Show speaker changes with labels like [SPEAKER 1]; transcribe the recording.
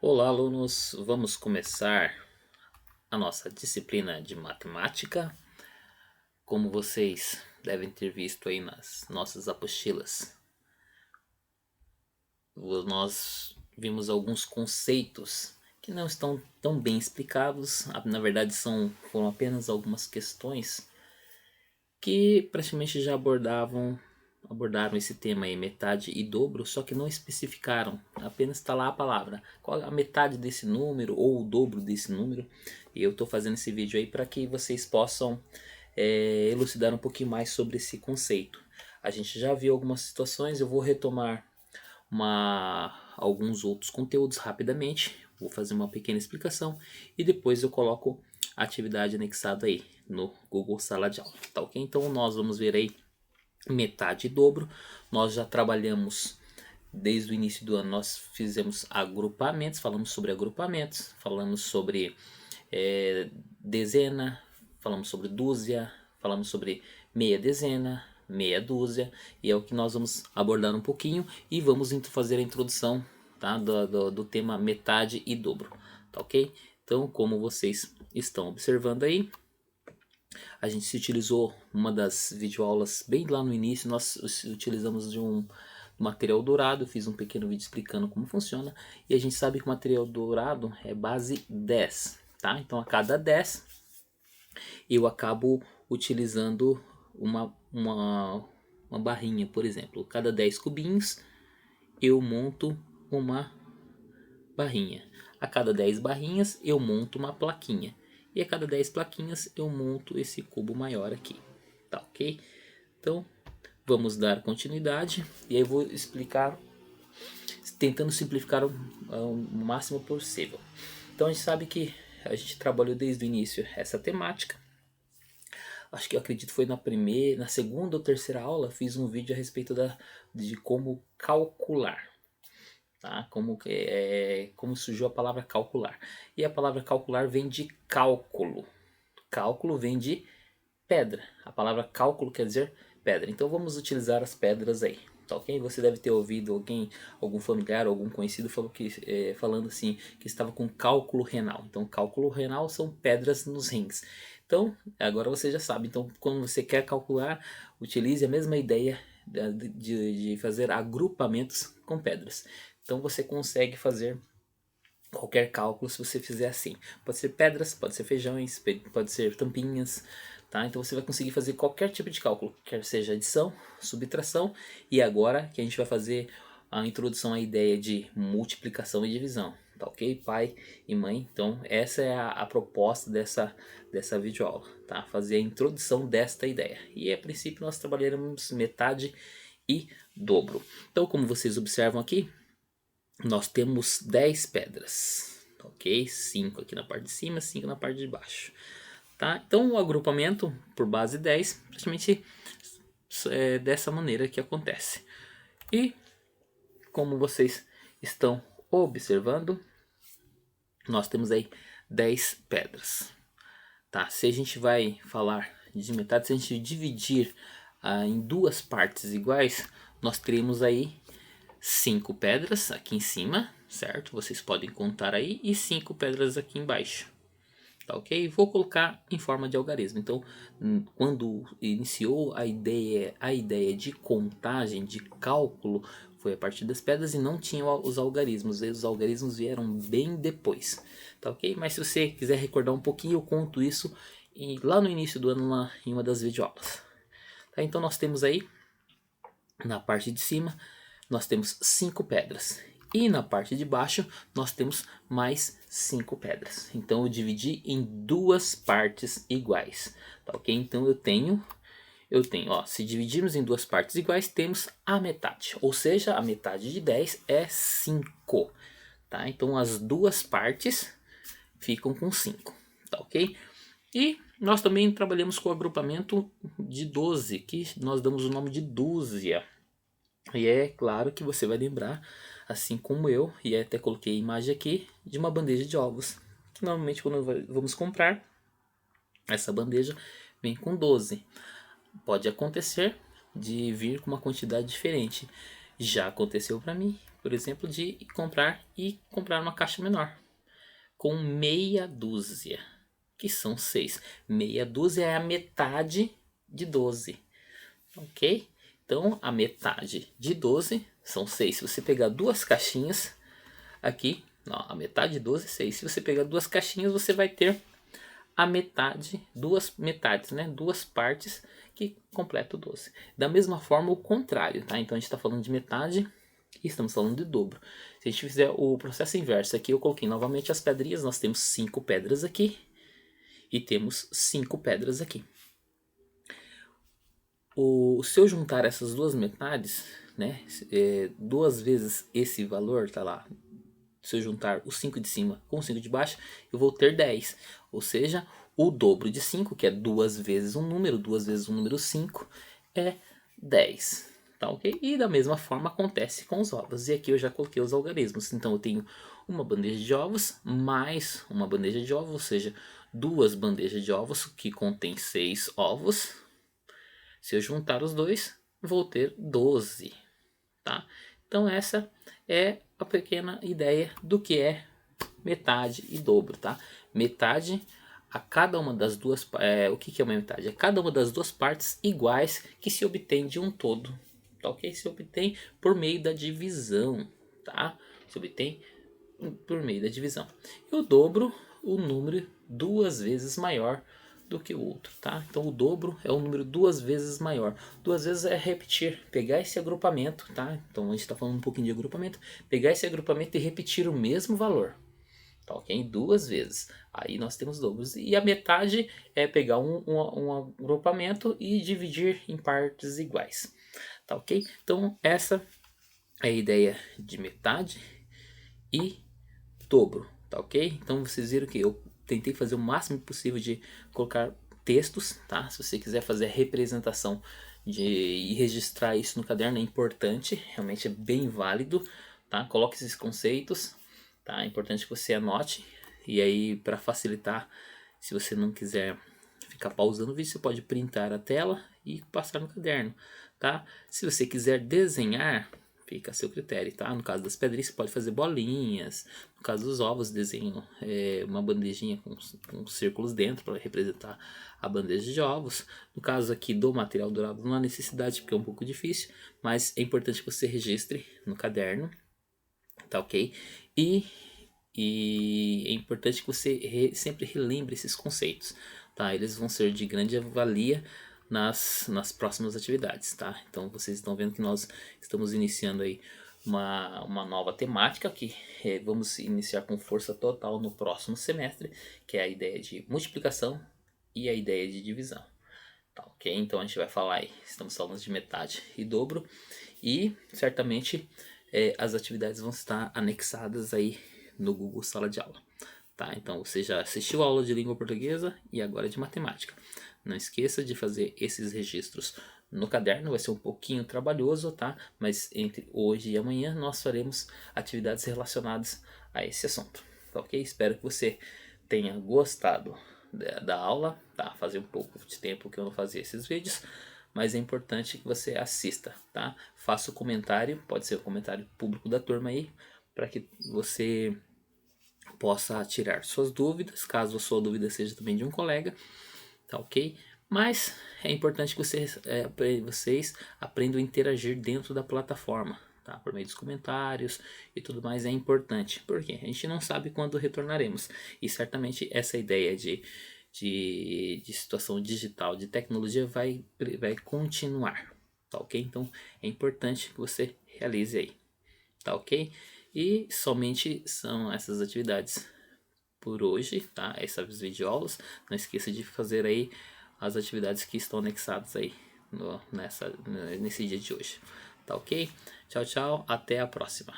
[SPEAKER 1] Olá, alunos! Vamos começar a nossa disciplina de matemática. Como vocês devem ter visto aí nas nossas apostilas, nós vimos alguns conceitos que não estão tão bem explicados. Na verdade, foram apenas algumas questões que praticamente já abordaram esse tema aí, metade e dobro, só que não especificaram, apenas está lá a palavra, qual a metade desse número ou o dobro desse número. E eu estou fazendo esse vídeo aí para que vocês possam elucidar um pouquinho mais sobre esse conceito. A gente já viu algumas situações, eu vou retomar alguns outros conteúdos rapidamente, vou fazer uma pequena explicação e depois eu coloco a atividade anexada aí no Google Sala de Aula, tá ok? Então nós vamos ver aí metade e dobro. Nós já trabalhamos desde o início do ano, nós fizemos agrupamentos, falamos sobre agrupamentos, falamos sobre dezena, falamos sobre dúzia, falamos sobre meia dezena, meia dúzia, e é o que nós vamos abordar um pouquinho e vamos fazer a introdução, tá, do tema metade e dobro, tá ok? Então, como vocês estão observando aí, a gente se utilizou uma das videoaulas bem lá no início, nós utilizamos de um material dourado, fiz um pequeno vídeo explicando como funciona, e a gente sabe que o material dourado é base 10, tá? Então a cada 10 eu acabo utilizando uma barrinha, por exemplo. Cada 10 cubinhos eu monto uma barrinha. A cada 10 barrinhas eu monto uma plaquinha. E a cada 10 plaquinhas eu monto esse cubo maior aqui. Tá ok? Então vamos dar continuidade. E aí eu vou explicar, tentando simplificar o máximo possível. Então a gente sabe que a gente trabalhou desde o início essa temática. Acho que eu acredito que foi na segunda ou terceira aula, fiz um vídeo a respeito de como calcular. Tá? Como surgiu a palavra calcular. E a palavra calcular vem de cálculo. Cálculo vem de pedra. A palavra cálculo quer dizer pedra. Então vamos utilizar as pedras aí. Tá ok? Você deve ter ouvido algum familiar, algum conhecido falando assim, que estava com cálculo renal. Então cálculo renal são pedras nos rins. Então agora você já sabe. Então quando você quer calcular, utilize a mesma ideia de fazer agrupamentos com pedras. Então você consegue fazer qualquer cálculo se você fizer assim. Pode ser pedras, pode ser feijões, pode ser tampinhas, tá? Então você vai conseguir fazer qualquer tipo de cálculo, quer seja adição, subtração, e agora que a gente vai fazer a introdução à ideia de multiplicação e divisão, tá ok? Pai e mãe, então essa é a proposta dessa videoaula, tá? Fazer a introdução desta ideia. E a princípio nós trabalharemos metade e dobro. Então como vocês observam aqui, nós temos 10 pedras, ok? 5 aqui na parte de cima, 5 na parte de baixo, tá? Então o agrupamento por base 10, praticamente é dessa maneira que acontece. E como vocês estão observando, nós temos aí 10 pedras, tá? Se a gente vai falar de metade, se a gente dividir em duas partes iguais, nós teremos aí 5 pedras aqui em cima, certo? Vocês podem contar aí, e 5 pedras aqui embaixo, tá ok? Vou colocar em forma de algarismo. Então, quando iniciou a ideia de contagem, de cálculo, foi a partir das pedras e não tinha os algarismos. E os algarismos vieram bem depois, tá ok? Mas se você quiser recordar um pouquinho, eu conto isso lá no início do ano, em uma das videoaulas. Tá? Então nós temos aí, na parte de cima, nós temos 5 pedras. E na parte de baixo nós temos mais 5 pedras. Então eu dividi em duas partes iguais, tá ok? Então eu tenho, ó, se dividirmos em duas partes iguais, temos a metade. Ou seja, a metade de 10 é 5, tá? Então as duas partes ficam com 5, tá ok? E nós também trabalhamos com o agrupamento de 12, que nós damos o nome de dúzia. E é claro que você vai lembrar, assim como eu, e até coloquei a imagem aqui, de uma bandeja de ovos. Que normalmente quando vamos comprar, essa bandeja vem com 12. Pode acontecer de vir com uma quantidade diferente. Já aconteceu para mim, por exemplo, de comprar uma caixa menor com meia dúzia, que são 6. Meia dúzia é a metade de 12, ok? Então, a metade de 12 são 6. Se você pegar duas caixinhas aqui, não, a metade de 12 é 6. Se você pegar duas caixinhas, você vai ter a metade, duas metades, né? Duas partes que completam 12. Da mesma forma, o contrário, tá? Então, a gente está falando de metade e estamos falando de dobro. Se a gente fizer o processo inverso aqui, eu coloquei novamente as pedrinhas. Nós temos 5 pedras aqui e temos 5 pedras aqui. Se eu juntar essas duas metades, né, duas vezes esse valor, tá lá. Se eu juntar o 5 de cima com o 5 de baixo, eu vou ter 10. Ou seja, o dobro de 5, que é duas vezes um número 5, é 10. Tá, ok? E da mesma forma acontece com os ovos. E aqui eu já coloquei os algarismos. Então eu tenho uma bandeja de ovos mais uma bandeja de ovos, ou seja, duas bandejas de ovos que contém 6 ovos. Se eu juntar os dois, vou ter 12, tá? Então essa é a pequena ideia do que é metade e dobro, tá? Metade a cada uma das duas, o que é uma metade? É cada uma das duas partes iguais que se obtém de um todo, tá ok? Se obtém por meio da divisão, tá? Se obtém por meio da divisão. E o dobro, o número duas vezes maior do que o outro, tá? Então o dobro é um número duas vezes maior. Duas vezes é repetir, pegar esse agrupamento, tá? Então a gente está falando um pouquinho de agrupamento, pegar esse agrupamento e repetir o mesmo valor, tá ok? Duas vezes. Aí nós temos dobros. E a metade é pegar um agrupamento e dividir em partes iguais, tá ok? Então essa é a ideia de metade e dobro, tá ok? Então vocês viram que eu tentei fazer o máximo possível de colocar textos, tá? Se você quiser fazer a representação e registrar isso no caderno é importante, realmente é bem válido, tá? Coloque esses conceitos, tá? É importante que você anote e aí para facilitar, se você não quiser ficar pausando o vídeo, você pode printar a tela e passar no caderno, tá? Se você quiser desenhar, fica a seu critério, tá? No caso das pedrinhas, você pode fazer bolinhas. No caso dos ovos, desenho uma bandejinha com círculos dentro para representar a bandeja de ovos. No caso aqui do material dourado, não há necessidade porque é um pouco difícil, mas é importante que você registre no caderno, tá ok? E é importante que você sempre relembre esses conceitos, tá? Eles vão ser de grande valia nas próximas atividades, tá? Então vocês estão vendo que nós estamos iniciando aí uma nova temática que vamos iniciar com força total no próximo semestre, que é a ideia de multiplicação e a ideia de divisão, tá ok? Então a gente vai falar aí, estamos falando de metade e dobro e certamente as atividades vão estar anexadas aí no Google Sala de Aula, tá? Então você já assistiu a aula de língua portuguesa e agora de matemática. Não esqueça de fazer esses registros no caderno, vai ser um pouquinho trabalhoso, tá? Mas entre hoje e amanhã nós faremos atividades relacionadas a esse assunto, tá ok? Espero que você tenha gostado da aula, tá? Fazia um pouco de tempo que eu não fazia esses vídeos, mas é importante que você assista, tá? Faça o comentário, pode ser o comentário público da turma aí, para que você possa tirar suas dúvidas, caso a sua dúvida seja também de um colega, tá ok? Mas é importante que vocês aprendam a interagir dentro da plataforma, tá? Por meio dos comentários e tudo mais é importante, porque a gente não sabe quando retornaremos, e certamente essa ideia de situação digital, de tecnologia vai continuar, tá ok? Então é importante que você realize aí, tá ok? E somente são essas atividades por hoje, tá? Essas videoaulas. Não esqueça de fazer aí as atividades que estão anexadas aí nesse dia de hoje, tá ok? Tchau, tchau, até a próxima.